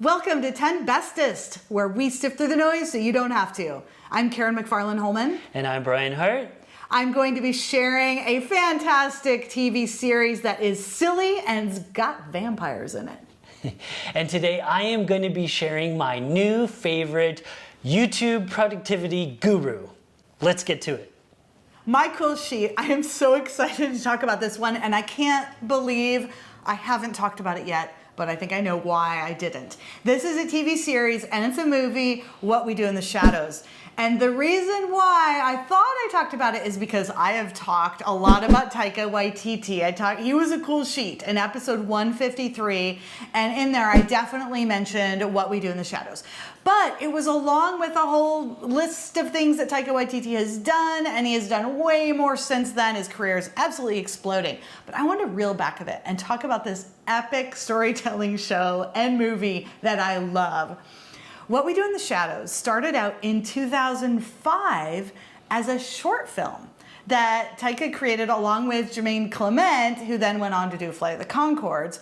Welcome to 10 Bestest, where we sift through the noise so you don't have to. I'm Karen McFarland-Holman. And I'm Brian Hart. I'm going to be sharing a fantastic TV series that is silly and's got vampires in it. And today I am going to be sharing my new favorite YouTube productivity guru. Let's get to it. My cool sheet. I am so excited to talk about this one, and I can't believe I haven't talked about it yet, but I think I know why I didn't. This is a TV series, and it's a movie, What We Do in the Shadows. And the reason why I thought I talked about it is because I have talked a lot about Taika Waititi. He was a cool sheet in episode 153, and in there I definitely mentioned What We Do in the Shadows. But it was along with a whole list of things that Taika Waititi has done, and he has done way more since then. His career is absolutely exploding. But I want to reel back a bit and talk about this epic storytelling show and movie that I love. What We Do in the Shadows started out in 2005 as a short film that Taika created along with Jermaine Clement, who then went on to do Flight of the Conchords.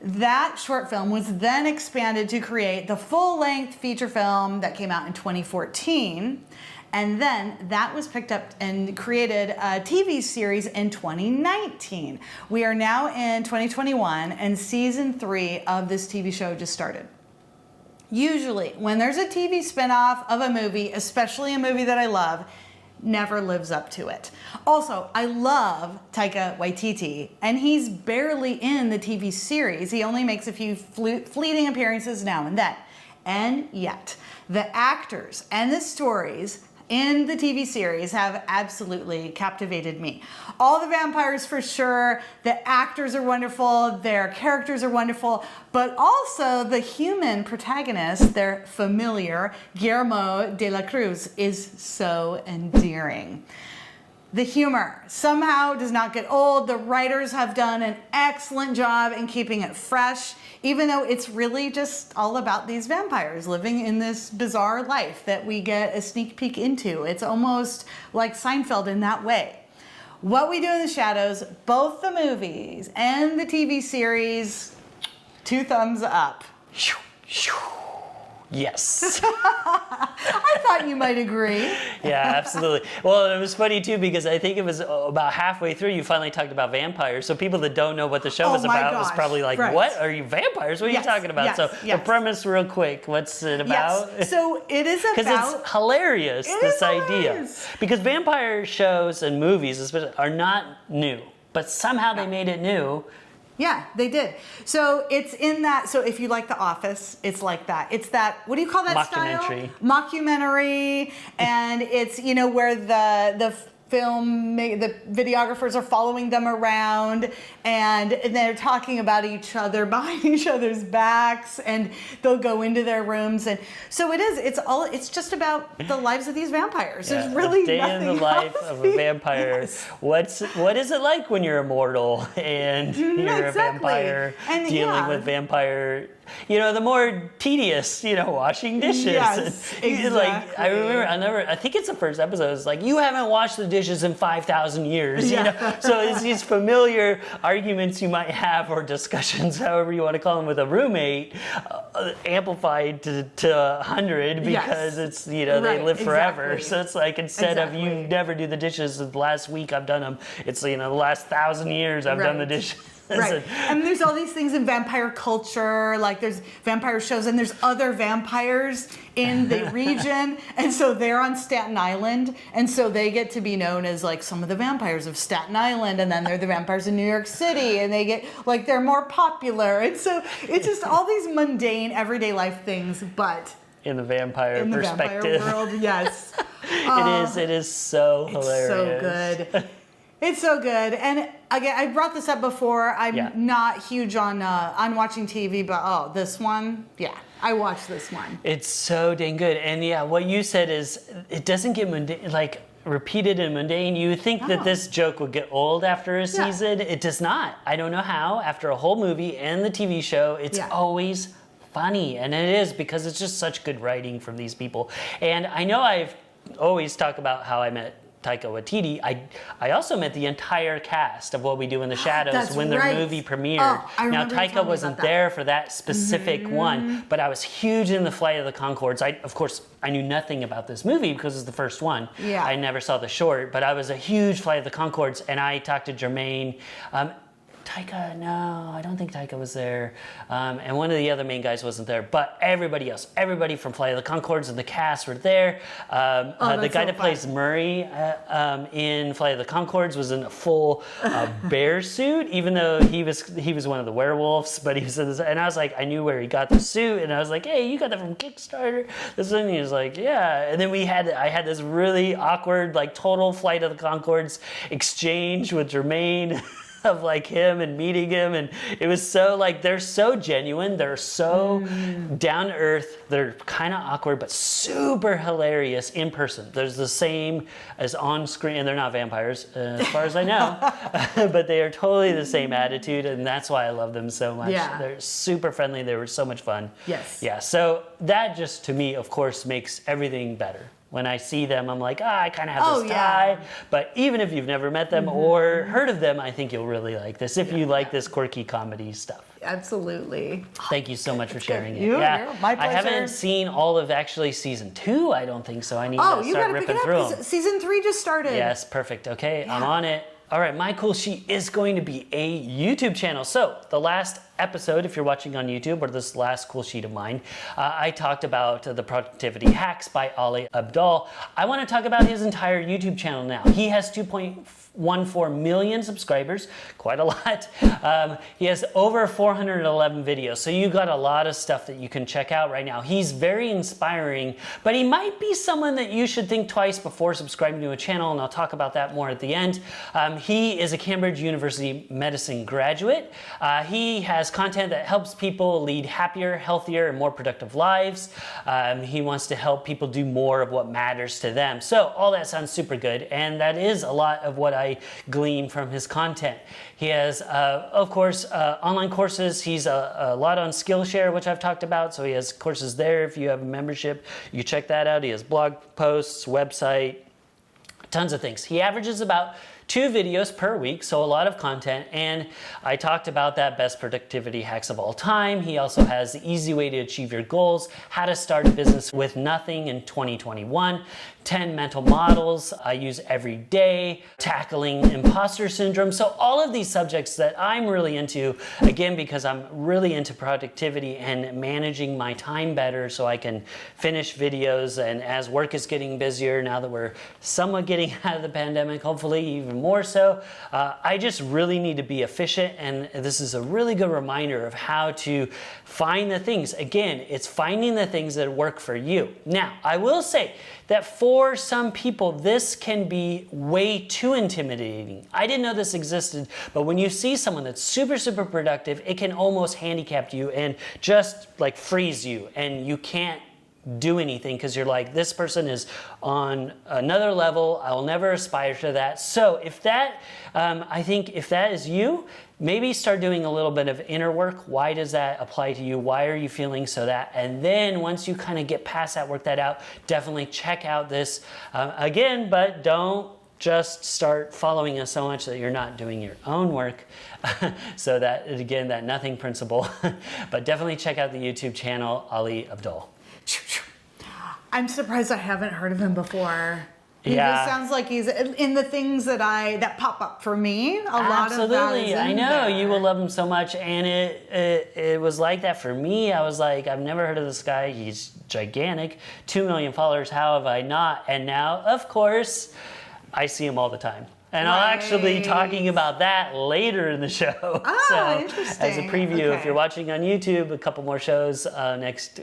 That short film was then expanded to create the full-length feature film that came out in 2014. And then that was picked up and created a TV series in 2019. We are now in 2021, and season 3 of this TV show just started. Usually, when there's a TV spinoff of a movie, especially a movie that I love, never lives up to it. Also, I love Taika Waititi, and he's barely in the TV series. He only makes a few fleeting appearances now and then. And yet, the actors and the stories in the TV series have absolutely captivated me. All the vampires for sure, the actors are wonderful, their characters are wonderful, but also the human protagonist, their familiar, Guillermo de la Cruz, is so endearing. The humor somehow does not get old. The writers have done an excellent job in keeping it fresh, even though it's really just all about these vampires living in this bizarre life that we get a sneak peek into. It's almost like Seinfeld in that way. What We Do in the Shadows, both the movies and the TV series, 2 thumbs up. Yes. I thought you might agree. Yeah, absolutely. Well, it was funny too because I think it was about halfway through you finally talked about vampires. So people that don't know what the show is about was probably like, right. What? Are you vampires? What are you talking about? The premise real quick. What's it about? Yes. So it is about... Because it's hilarious, this idea. Because vampire shows and movies especially are not new. But somehow they made it new. Yeah, they did. So it's in that, so if you like The Office, it's like that. It's that, what do you call that style? Mockumentary. And it's, you know, where the videographers are following them around and they're talking about each other behind each other's backs, and they'll go into their rooms. And so it's just about the lives of these vampires. Yeah, There's really a day nothing in the life of a vampire. Yes. What is it like when you're immortal and you're a vampire and dealing with vampire? You know, the more tedious, washing dishes. Yes, exactly. Like, I think it's the first episode. It's like, you haven't washed the dishes in 5,000 years, you know? So it's these familiar arguments you might have, or discussions, however you want to call them, with a roommate, amplified to 100 because it's, they live forever. Exactly. So it's like, instead of you never do the dishes the last week I've done them, it's, the last 1,000 years I've done the dishes. Right. And there's all these things in vampire culture, like there's vampire shows and there's other vampires in the region. And so they're on Staten Island. And so they get to be known as like some of the vampires of Staten Island. And then they're the vampires in New York City. And they get like, they're more popular. And so it's just all these mundane everyday life things, but in the vampire perspective. Vampire world, yes. It is so hilarious. So good. It's so good. And again, I brought this up before. I'm not huge on watching TV, but this one, I watched this one. It's so dang good. And what you said is it doesn't get repeated and mundane. You would think that this joke would get old after a season. It does not. I don't know how. After a whole movie and the TV show, it's always funny. And it is, because it's just such good writing from these people. And I know I've always talked about how I met Taika Waititi, I also met the entire cast of What We Do in the Shadows That's when the right. movie premiered. Oh, I now remember you Taika telling me wasn't about that. there for that specific one, but I was huge in the Flight of the Conchords. Of course, I knew nothing about this movie because it's the first one. Yeah. I never saw the short, but I was a huge Flight of the Conchords, and I talked to Jermaine. Taika, no, I don't think Taika was there. And one of the other main guys wasn't there, but everybody else, everybody from Flight of the Conchords and the cast were there. The guy that plays Murray in Flight of the Conchords was in a full bear suit, even though he was one of the werewolves, but he was in this, and I was like, I knew where he got the suit, and I was like, hey, you got that from Kickstarter? This one, he was like, yeah. And then I had this really awkward, like total Flight of the Conchords exchange with Jermaine. Of like him and meeting him, and it was so like they're so genuine, they're so down to earth, they're kind of awkward but super hilarious in person. There's the same as on screen, and they're not vampires as far as I know, but they are totally the same attitude, and that's why I love them so much. Yeah. They're super friendly, they were so much fun. Yes. Yeah, so that just to me of course makes everything better. When I see them, I'm like, I kind of have this tie. But even if you've never met them or heard of them, I think you'll really like this if you like this quirky comedy stuff. Absolutely. Thank you so much for sharing it. You're my pleasure. I haven't seen all of actually season 2, I don't think so. I need to you start gotta pick ripping it through up. them. Season 3 just started. Yes, perfect. Okay, I'm on it. All right, my cool sheet is going to be a YouTube channel. So the last episode, if you're watching on YouTube, or this last cool sheet of mine, I talked about the productivity hacks by Ali Abdaal. I want to talk about his entire YouTube channel now. He has 2.14 million subscribers, quite a lot. He has over 411 videos, so you got a lot of stuff that you can check out right now. He's very inspiring, but he might be someone that you should think twice before subscribing to a channel, and I'll talk about that more at the end. He is a Cambridge University medicine graduate. He has content that helps people lead happier, healthier, and more productive lives. He wants to help people do more of what matters to them. So all that sounds super good, and that is a lot of what I glean from his content. He has, of course, online courses. He's a lot on Skillshare, which I've talked about, so he has courses there. If you have a membership, you can check that out. He has blog posts, website, tons of things. He averages about 2 videos per week, so a lot of content, and I talked about that best productivity hacks of all time. He also has the easy way to achieve your goals, how to start a business with nothing in 2021, 10 mental models I use every day, tackling imposter syndrome. So all of these subjects that I'm really into, again, because I'm really into productivity and managing my time better so I can finish videos, and as work is getting busier, now that we're somewhat getting out of the pandemic, hopefully even more so, I just really need to be efficient, and this is a really good reminder of how to find the things. Again, it's finding the things that work for you. Now, I will say that for some people, this can be way too intimidating. I didn't know this existed, but when you see someone that's super, super productive, it can almost handicap you and just like freeze you, and you can't do anything because you're like, this person is on another level. I will never aspire to that. So if that, I think if that is you, maybe start doing a little bit of inner work. Why does that apply to you? Why are you feeling so that? And then once you kind of get past that, work that out, definitely check out this again, but don't just start following us so much that you're not doing your own work. So that, again, that nothing principle, but definitely check out the YouTube channel, Ali Abdaal. I'm surprised I haven't heard of him before. He Yeah. just sounds like he's in the things that pop up for me. A lot of that Absolutely, is I in know there. you will love him so much, and it was like that for me. I was like, I've never heard of this guy. He's gigantic, 2 million followers. How have I not? And now, of course, I see him all the time. And I'll actually be talking about that later in the show. Ah, interesting. As a preview, Okay. if you're watching on YouTube, a couple more shows in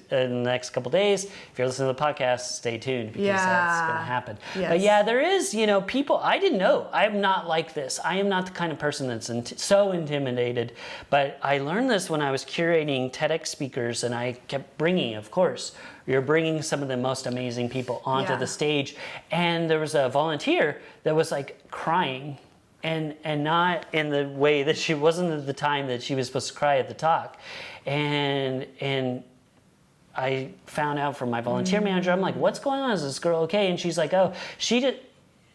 the next couple days. If you're listening to the podcast, stay tuned because that's going to happen. Yes. But yeah, there is, people I didn't know. I'm not like this. I am not the kind of person that's so intimidated. But I learned this when I was curating TEDx speakers, and I kept bringing, of course, you're bringing some of the most amazing people onto the stage. And there was a volunteer that was like crying, and not in the way that she wasn't at the time that she was supposed to cry at the talk. And I found out from my volunteer manager, I'm like, what's going on? Is this girl okay? And she's like, oh, she did.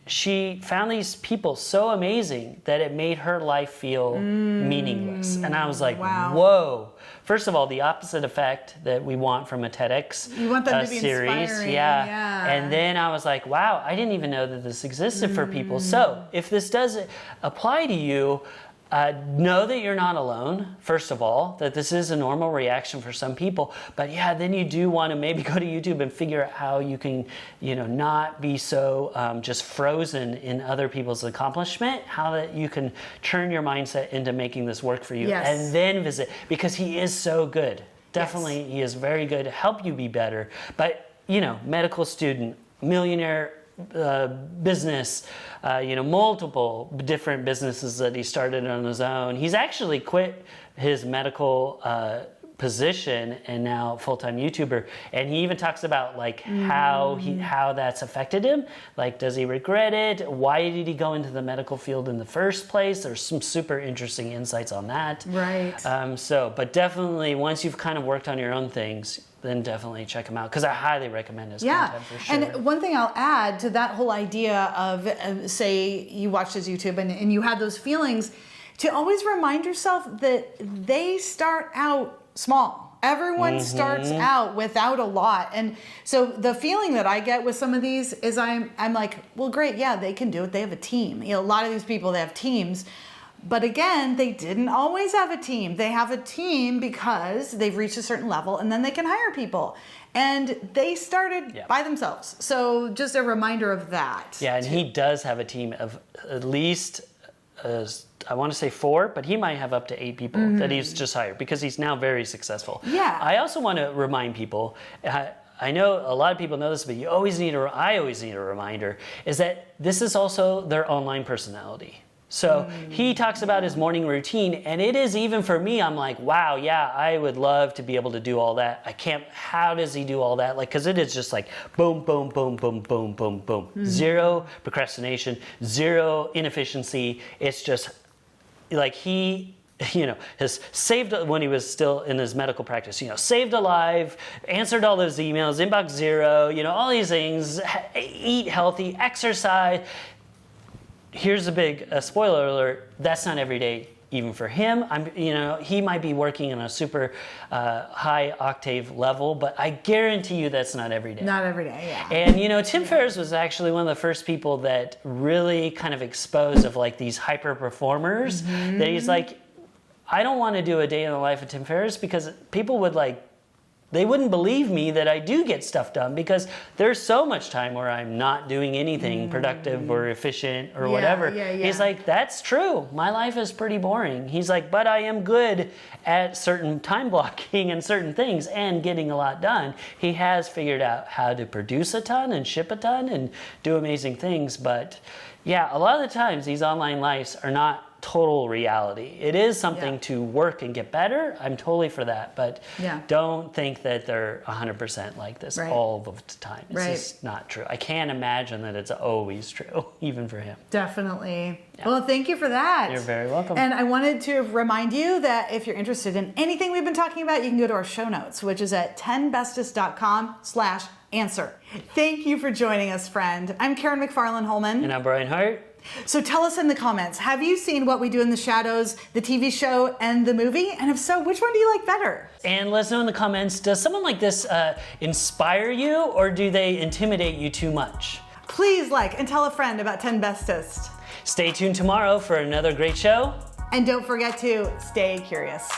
she found these people so amazing that it made her life feel meaningless. And I was like, wow. whoa. First of all, the opposite effect that we want from a TEDx You want them to be series. inspiring. Yeah. And then I was like, wow, I didn't even know that this existed for people. So if this does apply to you, know that you're not alone, first of all, that this is a normal reaction for some people. But yeah, then you do want to maybe go to YouTube and figure out how you can, not be so just frozen in other people's accomplishment, how that you can turn your mindset into making this work for you. Yes. And then visit, because he is so good. Definitely, he is very good to help you be better. But, medical student, millionaire, business, multiple different businesses that he started on his own. He's actually quit his medical position and now full-time YouTuber. And he even talks about how that's affected him. Like, does he regret it? Why did he go into the medical field in the first place? There's some super interesting insights on that. Right. But definitely once you've kind of worked on your own things, then definitely check him out, because I highly recommend his content for sure. And one thing I'll add to that whole idea of, say you watched his YouTube and you had those feelings, to always remind yourself that they start out small. Everyone starts out without a lot. And so the feeling that I get with some of these is I'm like, well, great, yeah, they can do it. They have a team. A lot of these people, they have teams. But again, they didn't always have a team. They have a team because they've reached a certain level and then they can hire people. And they started by themselves. So just a reminder of that. Yeah, and he does have a team of at least, I want to say 4, but he might have up to 8 people that he's just hired, because he's now very successful. Yeah. I also want to remind people, I know a lot of people know this, but I always need a reminder, is that this is also their online personality. So he talks about his morning routine, and it is, even for me, I'm like, wow, yeah, I would love to be able to do all that. I can't, how does he do all that? Like, because it is just like boom, boom, boom, boom, boom, boom, boom. Zero procrastination, zero inefficiency. It's just like he has saved, when he was still in his medical practice, saved a life, answered all those emails, inbox zero, all these things, eat healthy, exercise. Here's a big spoiler alert. That's not every day, even for him. He might be working on a super high octave level, but I guarantee you that's not every day. Not every day, yeah. And Tim Ferriss was actually one of the first people that really kind of exposed of like these hyper performers. That he's like, I don't want to do a day in the life of Tim Ferriss, because people would they wouldn't believe me that I do get stuff done, because there's so much time where I'm not doing anything productive or efficient or whatever. He's like, that's true. My life is pretty boring. He's like, but I am good at certain time blocking and certain things and getting a lot done. He has figured out how to produce a ton and ship a ton and do amazing things. But yeah, a lot of the times these online lives are not total reality. It is something to work and get better. I'm totally for that, but don't think that they're 100% like this all of the time. It's just not true. I can't imagine that it's always true, even for him. Definitely. Yeah. Well, thank you for that. You're very welcome. And I wanted to remind you that if you're interested in anything we've been talking about, you can go to our show notes, which is at 10bestest.com/answer. Thank you for joining us, friend. I'm Karen McFarland Holman. And I'm Brian Hart. So tell us in the comments, have you seen What We Do in the Shadows, the TV show, and the movie? And if so, which one do you like better? And let us know in the comments, does someone like this inspire you, or do they intimidate you too much? Please like and tell a friend about 10 Bestest. Stay tuned tomorrow for another great show. And don't forget to stay curious.